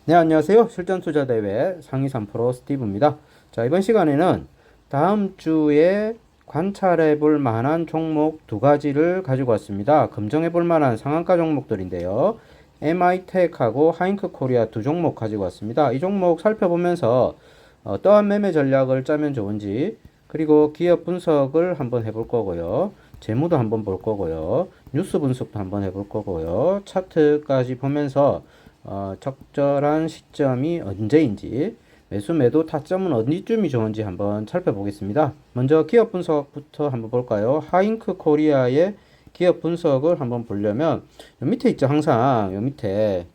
네, 안녕하세요. 실전투자대회 상위 3% 스티브입니다. 자, 이번 시간에는 다음 주에 관찰해 볼 만한 종목 두 가지를 가지고 왔습니다. 검증해 볼 만한 상한가 종목들인데요. MI텍하고 하잉크 코리아 두 종목 가지고 왔습니다. 이 종목 살펴보면서 어떠한 매매 전략을 짜면 좋은지, 그리고 기업 분석을 한번 해볼 거고요. 재무도 한번 볼 거고요. 뉴스 분석도 한번 해볼 거고요. 차트까지 보면서 적절한 시점이 언제인지, 매수 매도 타점은 어디쯤이 좋은지 한번 살펴보겠습니다. 먼저 기업 분석부터 한번 볼까요? 하잉크 코리아의 기업 분석을 한번 보려면 요 밑에 있죠. 항상 요 밑에,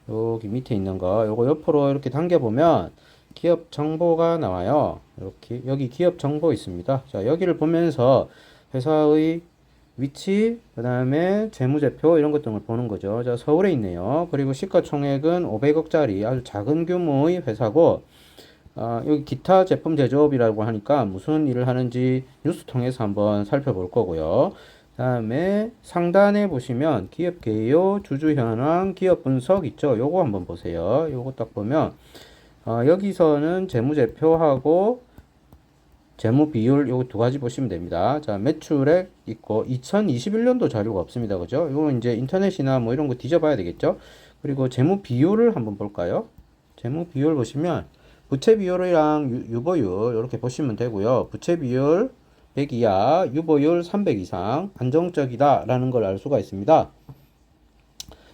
여기 밑에 있는 거 요거 옆으로 이렇게 당겨 보면 기업 정보가 나와요. 이렇게 여기 기업 정보 있습니다. 자, 여기를 보면서 회사의 위치, 그 다음에 재무제표 이런 것 등을 보는 거죠. 자, 서울에 있네요. 그리고 시가총액은 500억짜리 아주 작은 규모의 회사고, 여기 기타 제품 제조업이라고 하니까 무슨 일을 하는지 뉴스 통해서 한번 살펴볼 거고요. 다음에 상단에 보시면 기업 개요, 주주 현황, 기업 분석 있죠. 요거 한번 보세요. 요거 딱 보면 여기서는 재무제표하고 재무 비율 요 두 가지 보시면 됩니다. 자, 매출액 있고 2021년도 자료가 없습니다. 그죠? 이거 이제 인터넷이나 뭐 이런 거 뒤져봐야 되겠죠? 그리고 재무 비율을 한번 볼까요? 재무 비율 보시면 부채 비율이랑 유보율 이렇게 보시면 되고요. 부채 비율 100 이하, 유보율 300 이상 안정적이다라는 걸 알 수가 있습니다.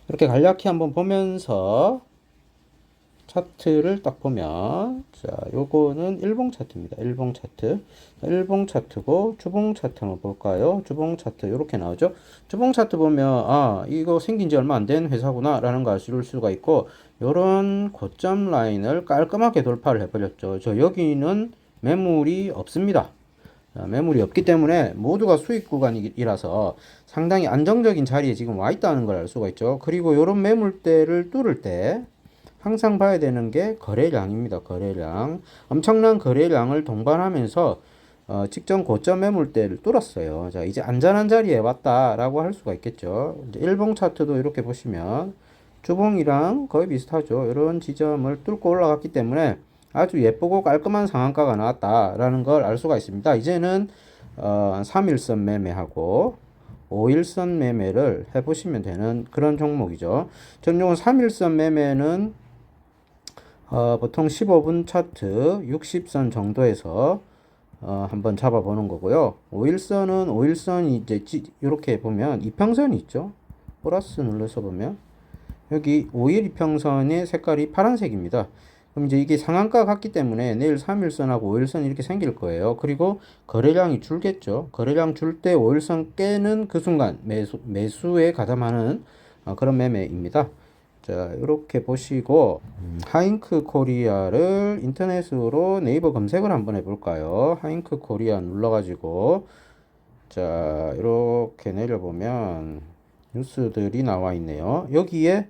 이렇게 간략히 한번 보면서 차트를 딱 보면, 자, 요거는 일봉 차트입니다. 일봉 차트. 일봉 차트고, 주봉 차트 한번 볼까요? 주봉 차트, 요렇게 나오죠? 주봉 차트 보면, 이거 생긴 지 얼마 안 된 회사구나, 라는 걸 알 수가 있고, 요런 고점 라인을 깔끔하게 돌파를 해버렸죠. 여기는 매물이 없습니다. 매물이 없기 때문에 모두가 수익 구간이라서 상당히 안정적인 자리에 지금 와 있다는 걸 알 수가 있죠. 그리고 요런 매물대를 뚫을 때, 항상 봐야 되는 게 거래량입니다. 거래량. 엄청난 거래량을 동반하면서 직전 고점 매물대를 뚫었어요. 자, 이제 안전한 자리에 왔다라고 할 수가 있겠죠. 이제 일봉 차트도 이렇게 보시면 주봉이랑 거의 비슷하죠. 이런 지점을 뚫고 올라갔기 때문에 아주 예쁘고 깔끔한 상한가가 나왔다라는 걸 알 수가 있습니다. 이제는 3일선 매매하고 5일선 매매를 해보시면 되는 그런 종목이죠. 전 요건 3일선 매매는 보통 15분 차트 60선 정도에서 한번 잡아보는 거고요. 5일선은 5일선이 이제 이렇게 보면 이평선이 있죠. 플러스 눌러서 보면 여기 5일 이평선의 색깔이 파란색입니다. 그럼 이제 이게 상한가 같기 때문에 내일 3일선하고 5일선 이렇게 생길 거예요. 그리고 거래량이 줄겠죠. 거래량 줄 때 5일선 깨는 그 순간 매수에 가담하는 그런 매매입니다. 자, 이렇게 보시고 하잉크 코리아를 인터넷으로 네이버 검색을 한번 해볼까요? 하잉크 코리아 눌러가지고 자, 이렇게 내려보면 뉴스들이 나와 있네요. 여기에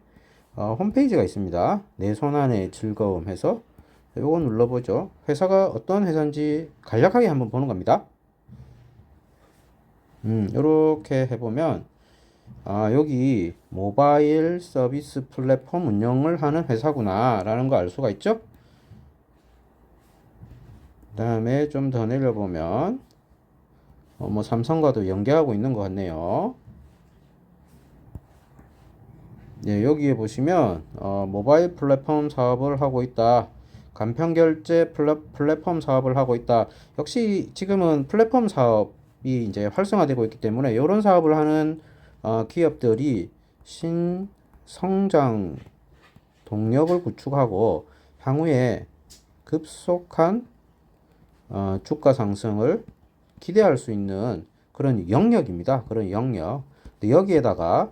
홈페이지가 있습니다. 내 손안의 즐거움 해서 요거 눌러보죠. 회사가 어떤 회사인지 간략하게 한번 보는 겁니다. 이렇게 해보면 여기 모바일 서비스 플랫폼 운영을 하는 회사구나 라는 거 알 수가 있죠. 그 다음에 좀 더 내려보면 뭐 삼성과도 연계하고 있는 것 같네요. 네, 여기에 보시면 모바일 플랫폼 사업을 하고 있다. 간편결제 플랫폼 사업을 하고 있다. 역시 지금은 플랫폼 사업이 이제 활성화되고 있기 때문에 이런 사업을 하는 기업들이 신성장 동력을 구축하고 향후에 급속한 주가 상승을 기대할 수 있는 그런 영역입니다. 그런 영역. 근데 여기에다가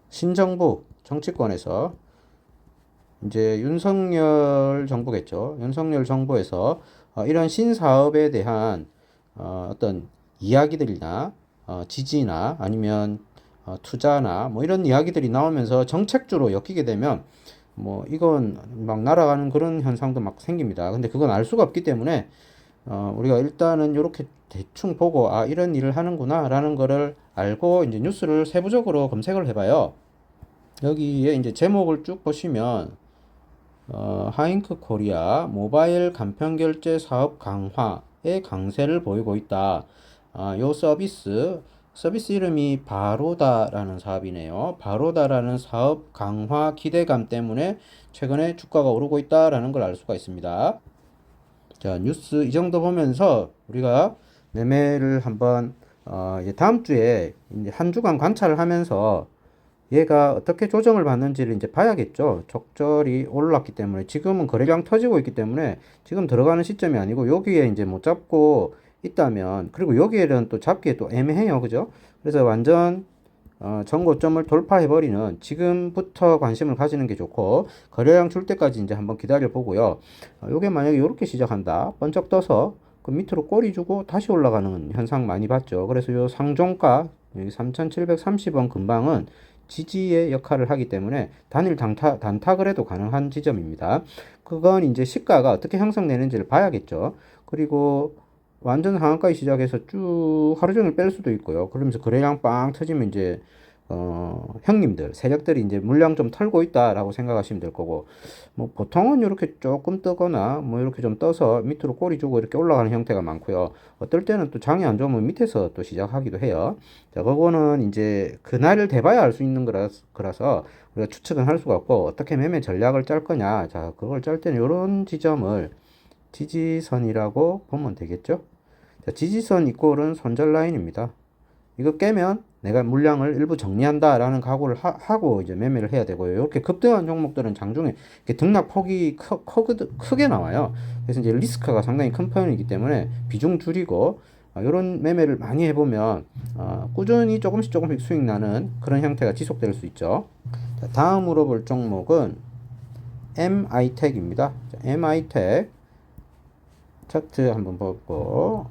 신정부 정치권에서 이제 윤석열 정부겠죠. 윤석열 정부에서 이런 신사업에 대한 어떤 이야기들이나 지지나 아니면 투자나 뭐 이런 이야기들이 나오면서 정책주로 엮이게 되면 뭐 이건 막 날아가는 그런 현상도 막 생깁니다. 근데 그건 알 수가 없기 때문에 우리가 일단은 이렇게 대충 보고 이런 일을 하는구나 라는 거를 알고 이제 뉴스를 세부적으로 검색을 해봐요. 여기에 이제 제목을 쭉 보시면 하잉크 코리아 모바일 간편결제 사업 강화의 강세를 보이고 있다. 요 서비스 이름이 바로다라는 사업이네요. 바로다라는 사업 강화 기대감 때문에 최근에 주가가 오르고 있다라는 걸 알 수가 있습니다. 자, 뉴스 이 정도 보면서 우리가 매매를 한번 이제 다음 주에 이제 한 주간 관찰을 하면서 얘가 어떻게 조정을 받는지를 이제 봐야겠죠. 적절히 올랐기 때문에 지금은 거래량 터지고 있기 때문에 지금 들어가는 시점이 아니고 여기에 이제 못 잡고 있다면, 그리고 여기에는 또 잡기에 또 애매해요. 그죠? 그래서 완전 전고점을 돌파해버리는 지금부터 관심을 가지는 게 좋고, 거래량 줄 때까지 이제 한번 기다려 보고요. 요게 만약에 이렇게 시작한다, 번쩍 떠서 그 밑으로 꼬리 주고 다시 올라가는 현상 많이 봤죠. 그래서 요 상종가 여기 3,730원 근방은 지지의 역할을 하기 때문에 단일 단타를 해도 가능한 지점입니다. 그건 이제 시가가 어떻게 형성되는지를 봐야겠죠. 그리고 완전 상한가에 시작해서 쭉 하루 종일 뺄 수도 있고요. 그러면서 거래량 빵 터지면 이제 형님들, 세력들이 이제 물량 좀 털고 있다라고 생각하시면 될 거고, 뭐 보통은 이렇게 조금 뜨거나 뭐 이렇게 좀 떠서 밑으로 꼬리 주고 이렇게 올라가는 형태가 많고요. 어떨 때는 또 장이 안 좋으면 밑에서 또 시작하기도 해요. 자, 그거는 이제 그날을 대봐야 알 수 있는 거라서 우리가 추측은 할 수가 없고, 어떻게 매매 전략을 짤 거냐. 자, 그걸 짤 때는 이런 지점을 지지선이라고 보면 되겠죠. 자, 지지선 이꼴은 손절 라인입니다. 이거 깨면 내가 물량을 일부 정리한다라는 각오를 하고 이제 매매를 해야 되고요. 이렇게 급등한 종목들은 장중에 이렇게 등락 폭이 크게 나와요. 그래서 이제 리스크가 상당히 큰 편이기 때문에 비중 줄이고 이런 매매를 많이 해보면 꾸준히 조금씩 수익 나는 그런 형태가 지속될 수 있죠. 자, 다음으로 볼 종목은 MI텍입니다. MI텍 차트 한번 보고,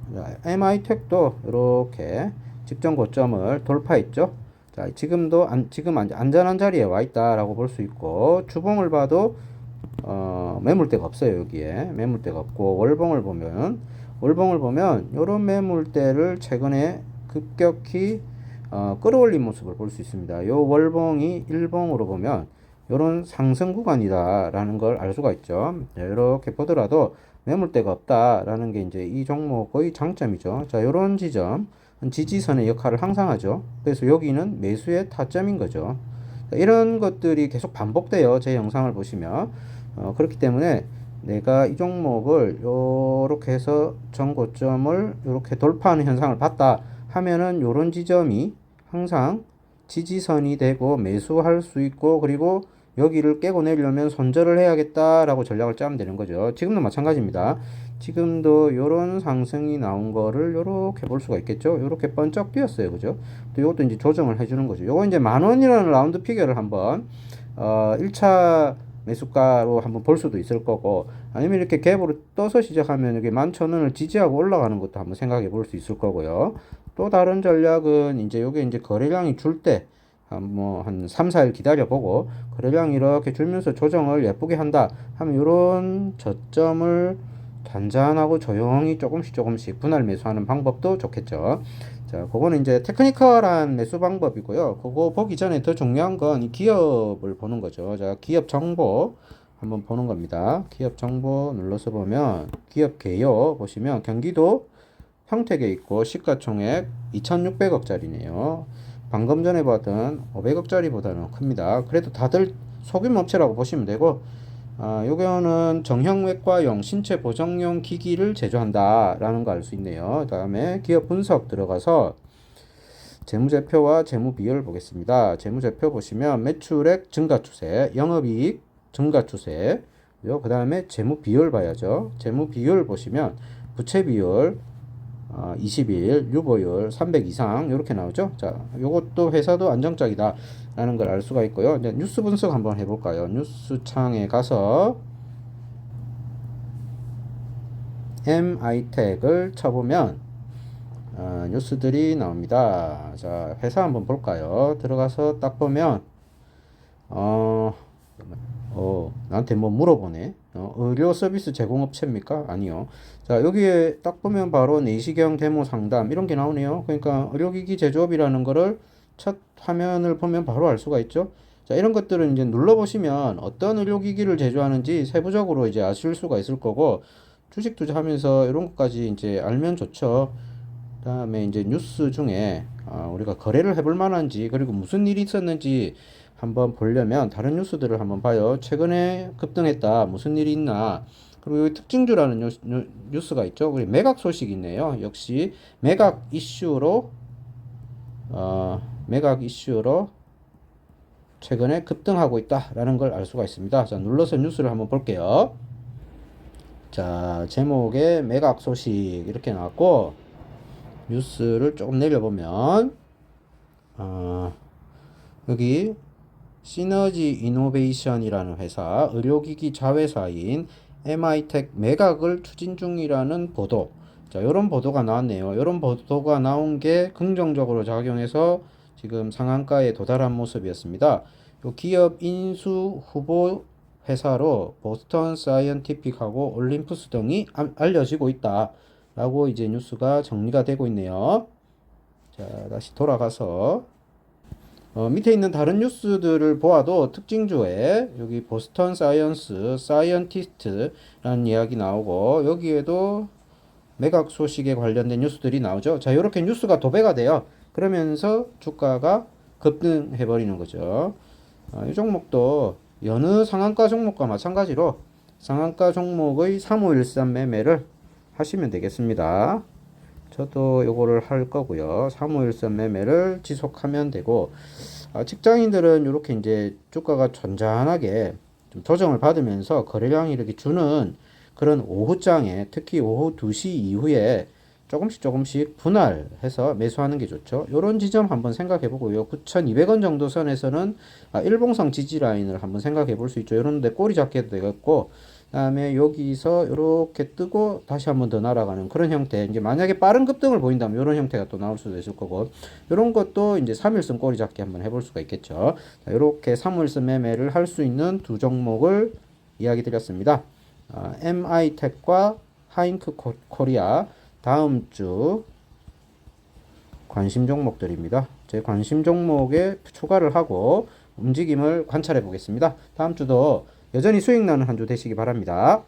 MI텍도 이렇게 직전 고점을 돌파했죠. 자, 지금 안전한 자리에 와 있다라고 볼 수 있고, 주봉을 봐도 매물대가 없어요. 여기에 매물대가 없고, 월봉을 보면 이런 매물대를 최근에 급격히 끌어올린 모습을 볼 수 있습니다. 요 월봉이 일봉으로 보면 이런 상승 구간이다라는 걸 알 수가 있죠. 이렇게 보더라도 매물대가 없다라는 게 이제 이 종목의 장점이죠. 자, 이런 지점 지지선의 역할을 항상 하죠. 그래서 여기는 매수의 타점인 거죠. 자, 이런 것들이 계속 반복돼요. 제 영상을 보시면 그렇기 때문에 내가 이 종목을 요렇게 해서 전고점을 요렇게 돌파하는 현상을 봤다 하면은 요런 지점이 항상 지지선이 되고 매수할 수 있고, 그리고 여기를 깨고 내려면 손절을 해야겠다라고 전략을 짜면 되는 거죠. 지금도 마찬가지입니다. 지금도 요런 상승이 나온 거를 요렇게 볼 수가 있겠죠. 요렇게 번쩍 뛰었어요. 그죠? 또 요것도 이제 조정을 해주는 거죠. 요거 이제 10,000원이라는 라운드 피겨를 한번 1차 매수가로 한번 볼 수도 있을 거고, 아니면 이렇게 갭으로 떠서 시작하면 여기 11,000원을 지지하고 올라가는 것도 한번 생각해 볼 수 있을 거고요. 또 다른 전략은 이제 요게 이제 거래량이 줄 때 한 3, 4일 기다려보고 거래량 이렇게 줄면서 조정을 예쁘게 한다 하면 요런 저점을 단단하고 조용히 조금씩 분할 매수하는 방법도 좋겠죠. 자, 그거는 이제 테크니컬한 매수 방법이고요. 그거 보기 전에 더 중요한 건 이 기업을 보는 거죠. 자, 기업 정보 한번 보는 겁니다. 기업 정보 눌러서 보면 기업 개요 보시면 경기도 평택에 있고 시가총액 2,600억짜리네요. 방금 전에 봤던 500억짜리보다는 큽니다. 그래도 다들 소규모 업체라고 보시면 되고, 요거는 정형외과용 신체 보정용 기기를 제조한다라는 거 알 수 있네요. 다음에 기업 분석 들어가서 재무제표와 재무비율 보겠습니다. 재무제표 보시면 매출액 증가 추세, 영업이익 증가 추세, 그 다음에 재무비율 봐야죠. 재무비율 보시면 부채비율 21, 유보율 300 이상 이렇게 나오죠. 자, 요것도 회사도 안정적이다 라는 걸 알 수가 있고요. 이제 뉴스 분석 한번 해볼까요? 뉴스 창에 가서 MI텍을 쳐보면 뉴스들이 나옵니다. 자, 회사 한번 볼까요? 들어가서 딱 보면 나한테 뭐 물어보네. 의료 서비스 제공업체입니까? 아니요. 자, 여기에 딱 보면 바로 내시경 데모 상담 이런 게 나오네요. 그러니까 의료기기 제조업이라는 거를 첫 화면을 보면 바로 알 수가 있죠. 자, 이런 것들은 이제 눌러보시면 어떤 의료기기를 제조하는지 세부적으로 이제 아실 수가 있을 거고, 주식 투자하면서 이런 것까지 이제 알면 좋죠. 그다음에 이제 뉴스 중에 우리가 거래를 해볼 만한지, 그리고 무슨 일이 있었는지 한번 보려면 다른 뉴스들을 한번 봐요. 최근에 급등했다, 무슨 일이 있나. 그리고 여기 특징주라는 뉴스가 있죠. 그리고 매각 소식이 있네요. 역시 매각 이슈로 최근에 급등하고 있다라는 걸 알 수가 있습니다. 자, 눌러서 뉴스를 한번 볼게요. 자, 제목에 매각 소식 이렇게 나왔고, 뉴스를 조금 내려보면 여기 시너지 이노베이션이라는 회사, 의료기기 자회사인 MI텍 매각을 추진 중이라는 보도. 자, 이런 보도가 나왔네요. 이런 보도가 나온 게 긍정적으로 작용해서 지금 상한가에 도달한 모습이었습니다. 요 기업 인수 후보 회사로 보스턴 사이언티픽하고 올림푸스 등이 알려지고 있다 라고 이제 뉴스가 정리가 되고 있네요. 자, 다시 돌아가서 밑에 있는 다른 뉴스들을 보아도 특징주에 여기 보스턴 사이언스 사이언티스트라는 이야기 나오고, 여기에도 매각 소식에 관련된 뉴스들이 나오죠. 자, 이렇게 뉴스가 도배가 돼요. 그러면서 주가가 급등해 버리는 거죠. 이 종목도 여느 상한가 종목과 마찬가지로 상한가 종목의 3513 매매를 하시면 되겠습니다. 저도 요거를 할 거고요. 3513 매매를 지속하면 되고, 직장인들은 이렇게 이제 주가가 잔잔하게 좀 조정을 받으면서 거래량이 이렇게 주는 그런 오후장에, 특히 오후 2시 이후에 조금씩 분할해서 매수하는 게 좋죠. 요런 지점 한번 생각해 보고요. 9,200원 정도 선에서는 일봉상 지지 라인을 한번 생각해 볼 수 있죠. 요런데 꼬리 잡게 해도 되겠고, 그다음에 여기서 이렇게 뜨고 다시 한번 더 날아가는 그런 형태. 이제 만약에 빠른 급등을 보인다면 이런 형태가 또 나올 수도 있을 거고, 이런 것도 이제 3일선 꼬리 잡기 한번 해볼 수가 있겠죠. 자, 이렇게 3일선 매매를 할 수 있는 두 종목을 이야기 드렸습니다. MI텍과 하잉크 코리아, 다음 주 관심 종목들입니다. 제 관심 종목에 추가를 하고 움직임을 관찰해 보겠습니다. 다음 주도 여전히 수익 나는 한 주 되시기 바랍니다.